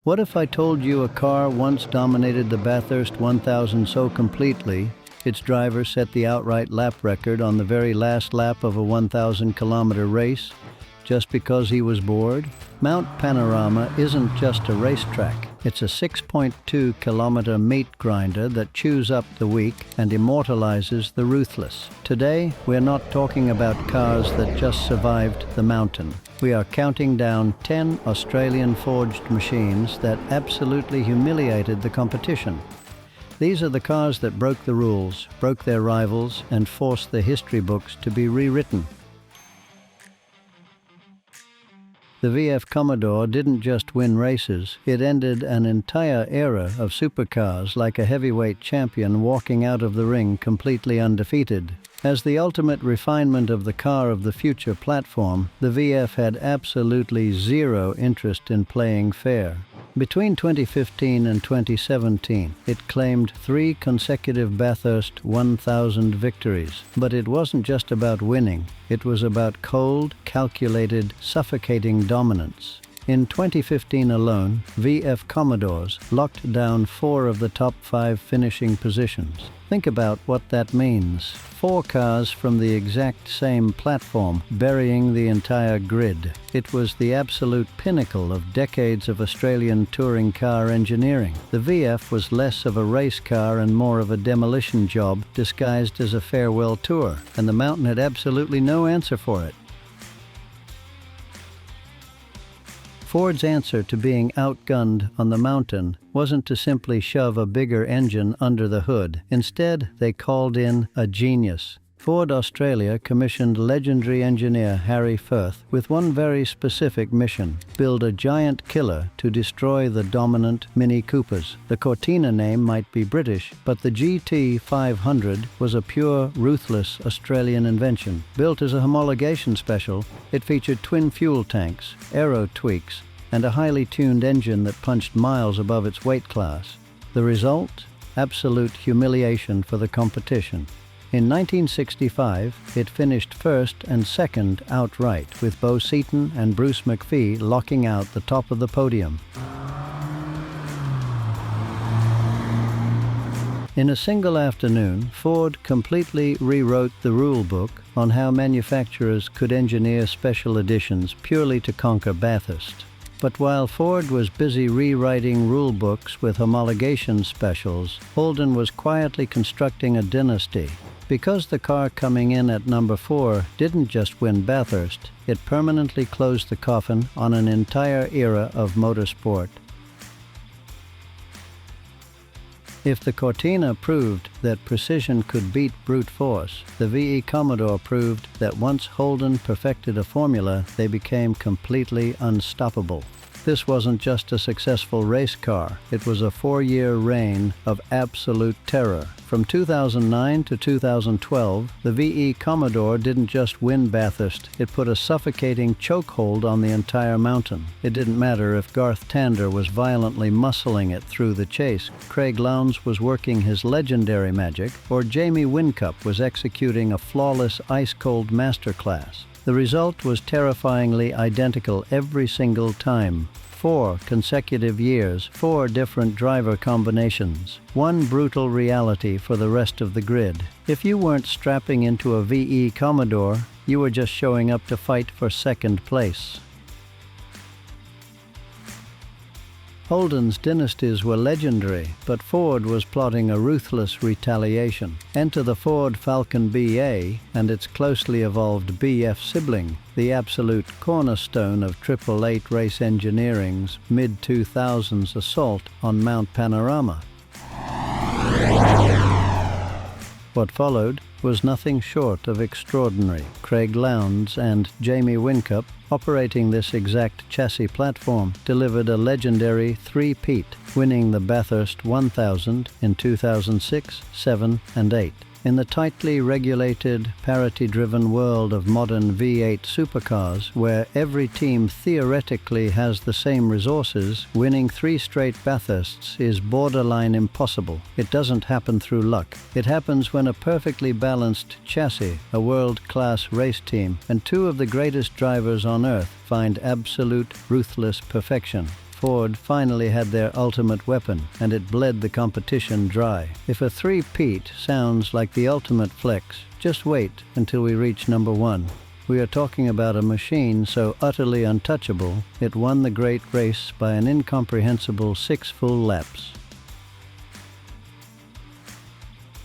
What if I told you a car once dominated the Bathurst 1000 so completely, its driver set the outright lap record on the very last lap of a 1,000-kilometer race, just because he was bored? Mount Panorama isn't just a racetrack. It's a 6.2-kilometer meat grinder that chews up the weak and immortalizes the ruthless. Today, we're not talking about cars that just survived the mountain. We are counting down 10 Australian-forged machines that absolutely humiliated the competition. These are the cars that broke the rules, broke their rivals, and forced the history books to be rewritten. The VE Commodore didn't just win races, it ended an entire era of supercars, like a heavyweight champion walking out of the ring completely undefeated. As the ultimate refinement of the car of the future platform, the VF had absolutely zero interest in playing fair. Between 2015 and 2017, it claimed 3 consecutive Bathurst 1000 victories. But it wasn't just about winning, it was about cold, calculated, suffocating dominance. In 2015 alone, VE Commodores locked down 4 of the top 5 finishing positions. Think about what that means. 4 cars from the exact same platform, burying the entire grid. It was the absolute pinnacle of decades of Australian touring car engineering. The VF was less of a race car and more of a demolition job disguised as a farewell tour, and the mountain had absolutely no answer for it. Ford's answer to being outgunned on the mountain wasn't to simply shove a bigger engine under the hood. Instead, they called in a genius. Ford Australia commissioned legendary engineer Harry Firth with one very specific mission: build a giant killer to destroy the dominant Mini Coopers. The Cortina name might be British, but the GT 500 was a pure, ruthless Australian invention. Built as a homologation special, it featured twin fuel tanks, aero tweaks, and a highly tuned engine that punched miles above its weight class. The result? Absolute humiliation for the competition. In 1965, it finished first and second outright, with Bo Seaton and Bruce McPhee locking out the top of the podium. In a single afternoon, Ford completely rewrote the rule book on how manufacturers could engineer special editions purely to conquer Bathurst. But while Ford was busy rewriting rule books with homologation specials, Holden was quietly constructing a dynasty. Because the car coming in at number 4 didn't just win Bathurst, it permanently closed the coffin on an entire era of motorsport. If the Cortina proved that precision could beat brute force, the VE Commodore proved that once Holden perfected a formula, they became completely unstoppable. This wasn't just a successful race car, it was a 4-year reign of absolute terror. From 2009 to 2012, the VE Commodore didn't just win Bathurst, it put a suffocating chokehold on the entire mountain. It didn't matter if Garth Tander was violently muscling it through the chase, Craig Lowndes was working his legendary magic, or Jamie Whincup was executing a flawless ice-cold masterclass. The result was terrifyingly identical every single time. 4 consecutive years, 4 different driver combinations, one brutal reality for the rest of the grid. If you weren't strapping into a VE Commodore, you were just showing up to fight for second place. Holden's dynasties were legendary, but Ford was plotting a ruthless retaliation. Enter the Ford Falcon BA and its closely evolved BF sibling, the absolute cornerstone of 888 race engineering's mid-2000s assault on Mount Panorama. What followed was nothing short of extraordinary. Craig Lowndes and Jamie Whincup, operating this exact chassis platform, delivered a legendary 3-peat, winning the Bathurst 1000 in 2006, 7, and 8. In the tightly regulated, parity-driven world of modern V8 supercars, where every team theoretically has the same resources, winning 3 straight Bathursts is borderline impossible. It doesn't happen through luck. It happens when a perfectly balanced chassis, a world-class race team, and 2 of the greatest drivers on Earth find absolute, ruthless perfection. Ford finally had their ultimate weapon, and it bled the competition dry. If a three-peat sounds like the ultimate flex, just wait until we reach number 1. We are talking about a machine so utterly untouchable, it won the great race by an incomprehensible 6 full laps.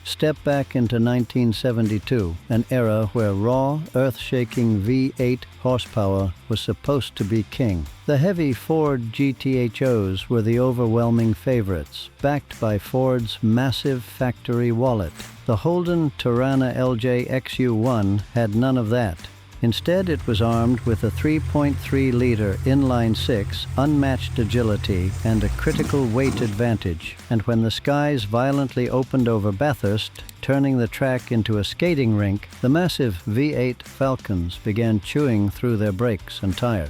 Step back into 1972, an era where raw, earth-shaking V8 horsepower was supposed to be king. The heavy Ford GTHOs were the overwhelming favorites, backed by Ford's massive factory wallet. The Holden Tirana LJ XU1 had none of that. Instead, it was armed with a 3.3-liter inline-6, unmatched agility, and a critical weight advantage. And when the skies violently opened over Bathurst, turning the track into a skating rink, the massive V8 Falcons began chewing through their brakes and tires.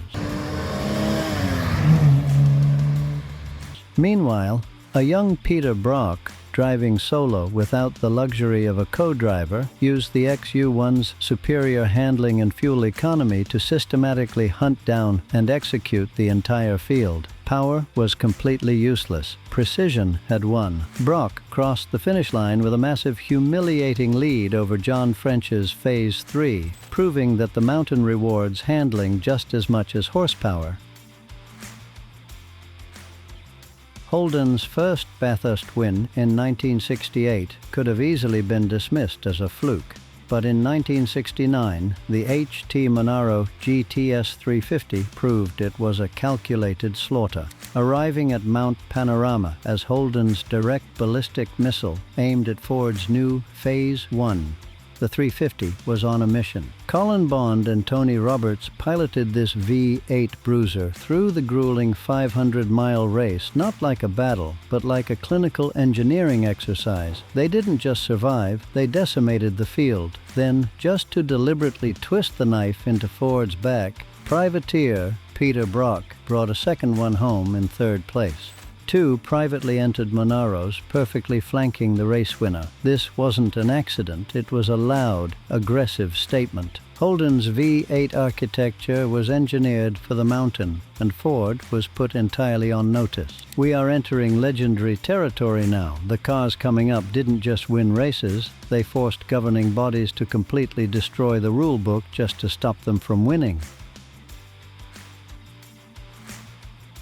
Meanwhile, a young Peter Brock, driving solo without the luxury of a co-driver, used the XU1's superior handling and fuel economy to systematically hunt down and execute the entire field. Power was completely useless. Precision had won. Brock crossed the finish line with a massive, humiliating lead over John French's Phase 3, proving that the mountain rewards handling just as much as horsepower. Holden's first Bathurst win in 1968 could have easily been dismissed as a fluke, but in 1969, the HT Monaro GTS 350 proved it was a calculated slaughter, arriving at Mount Panorama as Holden's direct ballistic missile aimed at Ford's new Phase 1. The 350 was on a mission. Colin Bond and Tony Roberts piloted this V8 bruiser through the grueling 500-mile race, not like a battle, but like a clinical engineering exercise. They didn't just survive, they decimated the field. Then, just to deliberately twist the knife into Ford's back, privateer Peter Brock brought a second one home in 3rd place. 2 privately entered Monaros, perfectly flanking the race winner. This wasn't an accident, it was a loud, aggressive statement. Holden's V8 architecture was engineered for the mountain, and Ford was put entirely on notice. We are entering legendary territory now. The cars coming up didn't just win races, they forced governing bodies to completely destroy the rule book just to stop them from winning.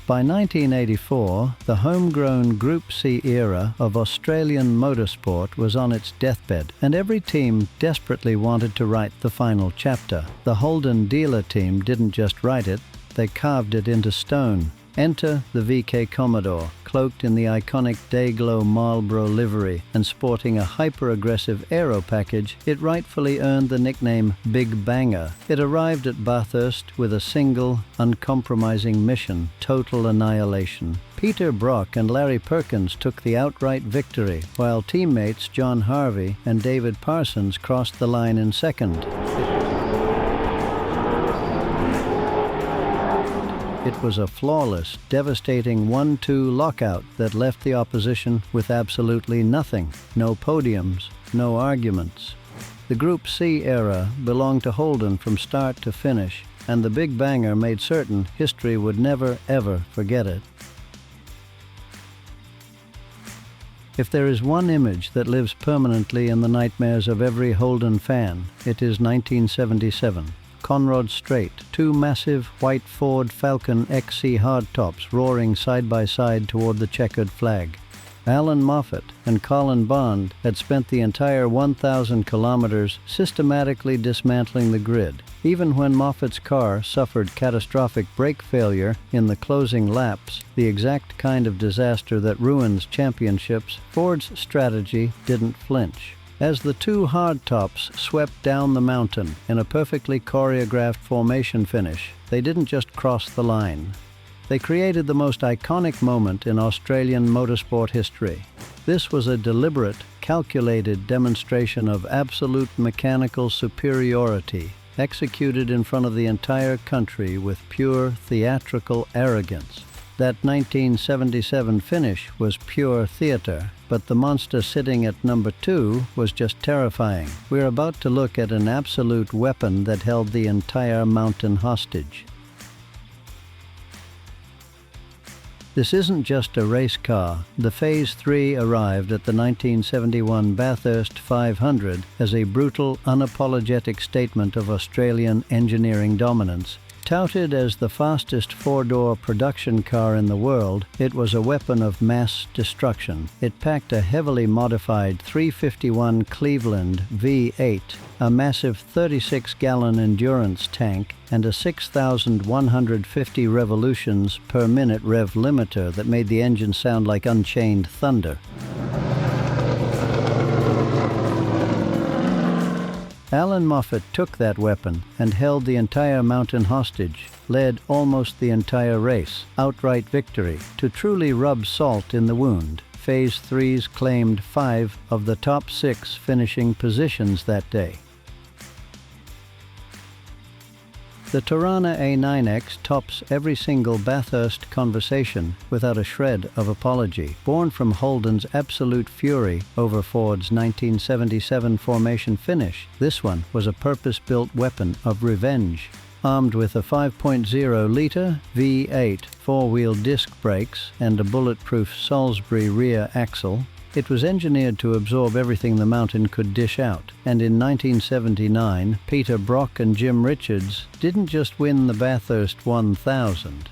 By 1984, the homegrown Group C era of Australian motorsport was on its deathbed, and every team desperately wanted to write the final chapter. The Holden dealer team didn't just write it, they carved it into stone. Enter the VE Commodore, cloaked in the iconic Dayglow Marlboro livery and sporting a hyper-aggressive aero package. It rightfully earned the nickname Big Banger. It arrived at Bathurst with a single, uncompromising mission: total annihilation. Peter Brock and Larry Perkins took the outright victory, while teammates John Harvey and David Parsons crossed the line in second. It was a flawless, devastating 1-2 lockout that left the opposition with absolutely nothing. No podiums, no arguments. The Group C era belonged to Holden from start to finish, and the Big Banger made certain history would never, ever forget it. If there is one image that lives permanently in the nightmares of every Holden fan, it is 1977. Conrod Strait, 2 massive white Ford Falcon XC hardtops roaring side by side toward the checkered flag. Alan Moffat and Colin Bond had spent the entire 1,000 kilometers systematically dismantling the grid. Even when Moffat's car suffered catastrophic brake failure in the closing laps, the exact kind of disaster that ruins championships, Ford's strategy didn't flinch. As the 2 hardtops swept down the mountain in a perfectly choreographed formation finish, they didn't just cross the line. They created the most iconic moment in Australian motorsport history. This was a deliberate, calculated demonstration of absolute mechanical superiority, executed in front of the entire country with pure theatrical arrogance. That 1977 finish was pure theater, but the monster sitting at number 2 was just terrifying. We're about to look at an absolute weapon that held the entire mountain hostage. This isn't just a race car. The Phase 3 arrived at the 1971 Bathurst 500 as a brutal, unapologetic statement of Australian engineering dominance. Touted as the fastest four-door production car in the world, it was a weapon of mass destruction. It packed a heavily modified 351 Cleveland V8, a massive 36-gallon endurance tank, and a 6,150 revolutions per minute rev limiter that made the engine sound like unchained thunder. Alan Moffat took that weapon and held the entire mountain hostage, led almost the entire race, outright victory. To truly rub salt in the wound, Phase 3's claimed 5 of the top 6 finishing positions that day. The Torana A9X tops every single Bathurst conversation without a shred of apology. Born from Holden's absolute fury over Ford's 1977 formation finish, this one was a purpose-built weapon of revenge. Armed with a 5.0-litre V8 four-wheel disc brakes and a bulletproof Salisbury rear axle, it was engineered to absorb everything the mountain could dish out, and in 1979, Peter Brock and Jim Richards didn't just win the Bathurst 1000.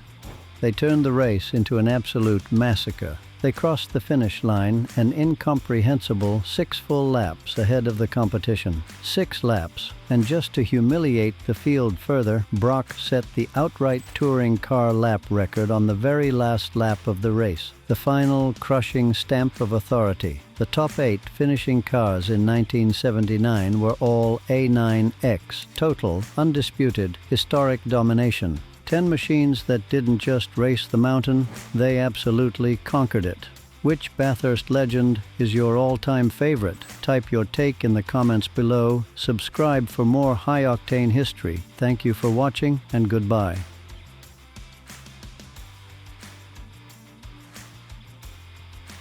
They turned the race into an absolute massacre. They crossed the finish line an incomprehensible 6 full laps ahead of the competition. 6 laps, and just to humiliate the field further, Brock set the outright touring car lap record on the very last lap of the race, the final crushing stamp of authority. The top 8 finishing cars in 1979 were all A9X, total, undisputed, historic domination. 10 machines that didn't just race the mountain, they absolutely conquered it. Which Bathurst legend is your all-time favorite? Type your take in the comments below. Subscribe for more high-octane history. Thank you for watching, and goodbye.